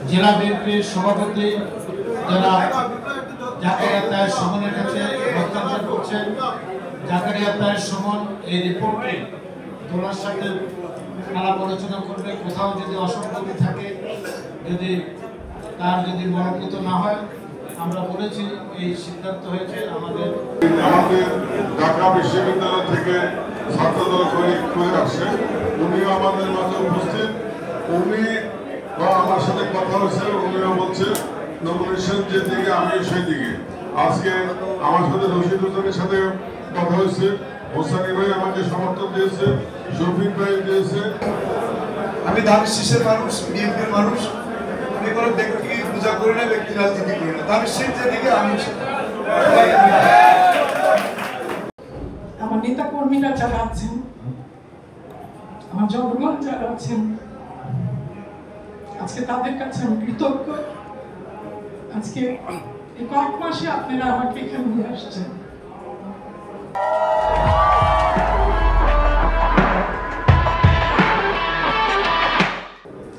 জেলা বিএনপির সভাপতি যারা জাকারিয়া তাহের সুমনের কাছে হস্তান্তর করছেন। জাকারিয়া তাহের সুমন এই রিপোর্টটি তোলার সাথে আলাপ আলোচনা করবে। কোথাও যদি অসঙ্গতি থাকে, যদি মনোনীত না হয়, আমরা বলেছি এই সিদ্ধান্ত হয়েছে আমাদের ঢাকা বিশ্ববিদ্যালয় থেকে ছাত্রদল করে আসে। উনিও আমাদের মাঝে উপস্থিত। উনি আমার সাথে কথা হয়েছে, উনিও বলছে নমিনেশন যেদিকে আমিও সেই দিকে। আজকে আমার সাথে রশিদ হোসেনের সাথে কথা হয়েছে। হোসানি ভাই আমাকে সমর্থন দিয়েছে, শফিক ভাই দিয়েছে। আমি দাবি শীষের মানুষ, বিএনপির মানুষ। আমি কোনো ব্যক্তি পূজা করি না, ব্যক্তি রাজনীতি করি না। দাবি শীষ যেদিকে আমি আমার নেতা কর্মীরা যারা আছেন, আমার জনগণ যারা আছেন, আজকে তাদের কাছে আমি কৃতজ্ঞ। আজকে এই কয়েক মাসে আপনারা আমাকে এখানে নিয়ে আসছেন।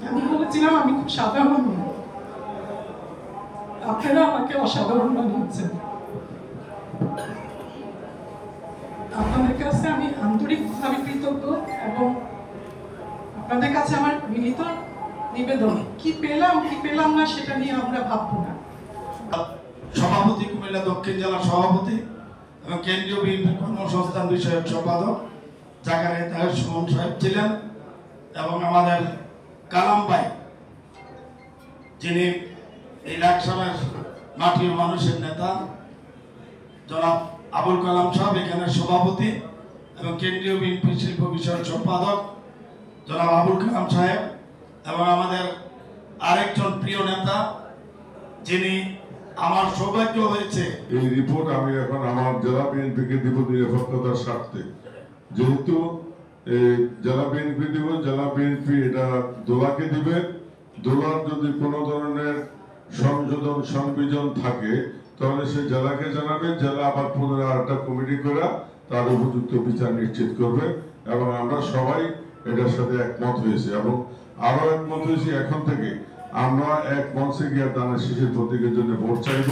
আমি বলেছিলাম আমি খুব সাধারণ, আপনারা আমাকে অসাধারণ বানিয়েছেন। আপনাদের কাছে আমি আন্তরিকভাবে কৃতজ্ঞ এবং আপনাদের কাছে আমার মিলিত নিবেদন, কি পেলাম না সেটা নিয়ে আমরা ভাববো না। সভাপতি, কুমিল্লা দক্ষিণ জেলার সভাপতি এবং কেন্দ্রীয় বিএনপি কর্মসংস্থান বিষয়ক সম্পাদক জাকারিয়া তাহের সুমন সাহেব ছিলেন, এবং আমাদের কালাম ভাই, যিনি এই লাকসামের মাটি ও মানুষের নেতা, জনাব আবুল কালাম সাহেব এখানের সভাপতি এবং কেন্দ্রীয় বিএনপি শিল্প বিষয়ক সম্পাদক জনাব আবুল কালাম সাহেব, এবং আমাদের আরেকজন প্রিয় নেতা, যিনি আমার সৌভাগ্য হয়েছে এই রিপোর্ট আমি এখন আমার জেলা বিএনপিকে দিব নিরাপত্তার স্বার্থে। যেহেতু জেলা বিএনপি দিব, জেলা বিএনপি এটা দোলাকে দিবে। দোলার যদি কোনো ধরনের সংযোজন সংবিজন থাকে তাহলে সে জেলাকে জানাবে। জেলা আবার পুনরায় একটা কমিটি করে তার উপযুক্ত বিচার নিশ্চিত করবে, এবং আমরা সবাই এটার সাথে একমত হয়েছে। এবং আরো একমত হয়েছি, এখন থেকে আমরা এক মঞ্চে গিয়ে দানের শীষের প্রতীকের জন্য ভোট চাইব।